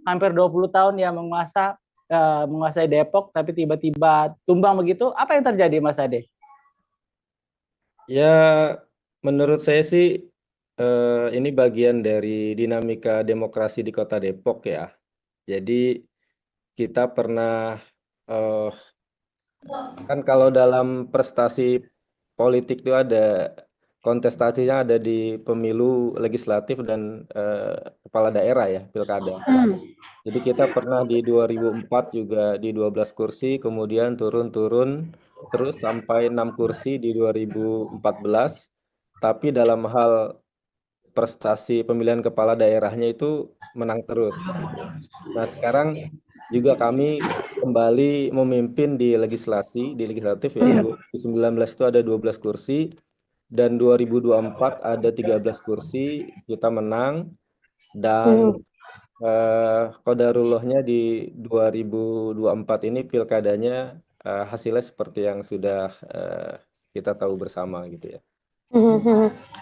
hampir 20 tahun ya menguasai Depok, tapi tiba-tiba tumbang begitu. Apa yang terjadi, Mas Ade? Ya, menurut saya sih ini bagian dari dinamika demokrasi di Kota Depok ya. Jadi kita pernah eh, kan kalau dalam prestasi politik itu ada kontestasinya ada di pemilu legislatif dan kepala daerah ya, pilkada. Jadi kita pernah di 2004 juga di 12 kursi, kemudian turun-turun terus sampai 6 kursi di 2014. Tapi dalam hal prestasi pemilihan kepala daerahnya itu menang terus gitu ya. Nah, sekarang juga kami kembali memimpin di legislatif ya. Iya. 2019 itu ada 12 kursi dan 2024 ada 13 kursi, kita menang dan qadarullahnya di 2024 ini pilkadanya hasilnya seperti yang sudah eh, kita tahu bersama gitu ya.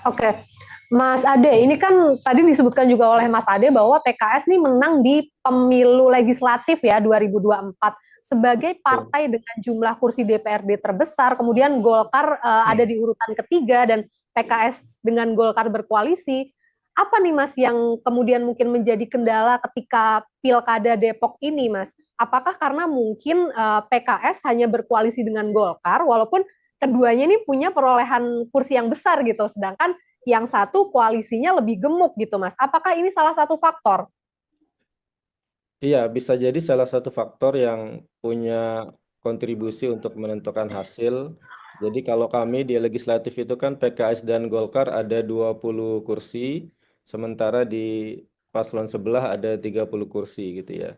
Oke, Mas Ade, ini kan tadi disebutkan juga oleh Mas Ade bahwa PKS nih menang di pemilu legislatif ya 2024 sebagai partai dengan jumlah kursi DPRD terbesar, kemudian Golkar ada di urutan ketiga dan PKS dengan Golkar berkoalisi. Apa nih Mas yang kemudian mungkin menjadi kendala ketika Pilkada Depok ini, Mas? Apakah karena mungkin PKS hanya berkoalisi dengan Golkar walaupun keduanya ini punya perolehan kursi yang besar gitu, sedangkan yang satu koalisinya lebih gemuk gitu, Mas. Apakah ini salah satu faktor? Iya, bisa jadi salah satu faktor yang punya kontribusi untuk menentukan hasil. Jadi kalau kami di legislatif itu kan PKS dan Golkar ada 20 kursi, sementara di paslon sebelah ada 30 kursi gitu ya.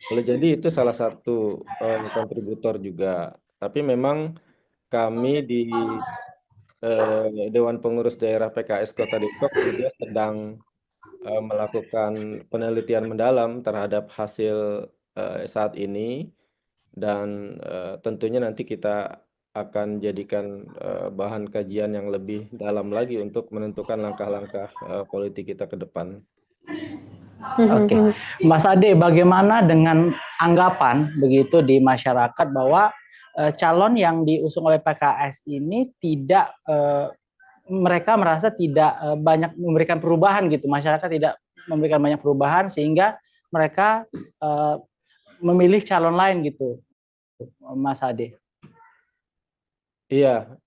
Boleh jadi itu salah satu kontributor juga. Tapi memang kami di Dewan Pengurus Daerah PKS Kota Depok juga sedang melakukan penelitian mendalam terhadap hasil saat ini dan tentunya nanti kita akan jadikan bahan kajian yang lebih dalam lagi untuk menentukan langkah-langkah politik kita ke depan. Oke, Mas Ade, bagaimana dengan anggapan begitu di masyarakat bahwa calon yang diusung oleh PKS ini tidak mereka merasa tidak banyak memberikan perubahan gitu, masyarakat tidak memberikan banyak perubahan sehingga mereka memilih calon lain gitu, Mas Ade. Iya,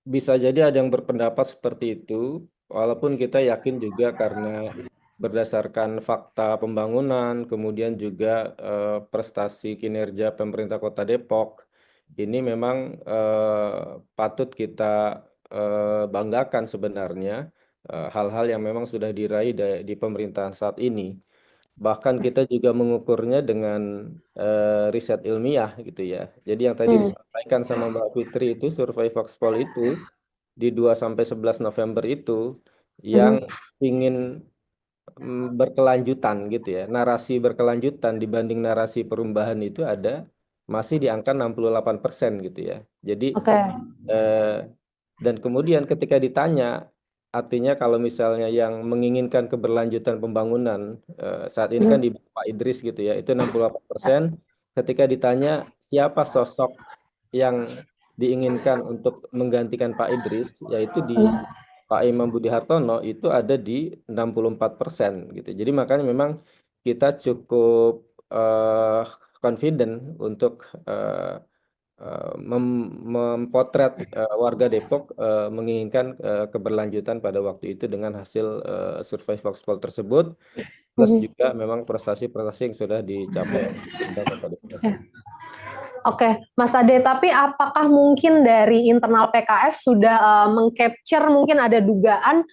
bisa jadi ada yang berpendapat seperti itu, walaupun kita yakin juga karena berdasarkan fakta pembangunan, kemudian juga prestasi kinerja pemerintah Kota Depok, ini memang patut kita banggakan sebenarnya hal-hal yang memang sudah diraih di pemerintahan saat ini. Bahkan kita juga mengukurnya dengan riset ilmiah gitu ya. Jadi yang tadi disampaikan sama Mbak Fitri itu survei Voxpol itu di 2 sampai 11 November itu yang ingin berkelanjutan gitu ya. Narasi berkelanjutan dibanding narasi perubahan itu ada masih di angka 68% gitu ya. Jadi eh, dan kemudian ketika ditanya artinya kalau misalnya yang menginginkan keberlanjutan pembangunan saat ini kan di Pak Idris gitu ya, itu 68%. Ketika ditanya siapa sosok yang diinginkan untuk menggantikan Pak Idris, yaitu di Pak Imam Budi Hartono itu ada di 64% gitu. Jadi makanya memang kita cukup confident untuk mempotret warga Depok menginginkan keberlanjutan pada waktu itu dengan hasil survei Voxpol tersebut, plus juga memang prestasi-prestasi yang sudah dicapai oleh pemerintah Kota Depok. Oke, Mas Ade, tapi apakah mungkin dari internal PKS sudah mengcapture mungkin ada dugaan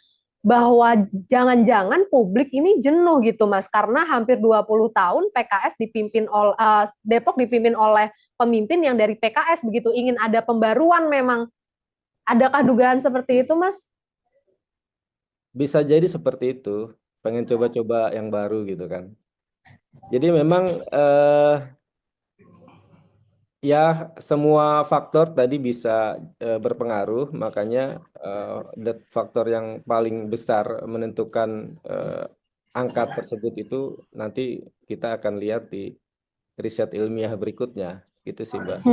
bahwa jangan-jangan publik ini jenuh gitu Mas, karena hampir 20 tahun PKS dipimpin oleh Depok dipimpin oleh pemimpin yang dari PKS begitu, ingin ada pembaruan memang. Adakah dugaan seperti itu, Mas? Bisa jadi seperti itu, pengen coba-coba yang baru gitu kan. Jadi memang ya semua faktor tadi bisa berpengaruh, makanya faktor yang paling besar menentukan angka tersebut itu nanti kita akan lihat di riset ilmiah berikutnya, gitu sih Mbak.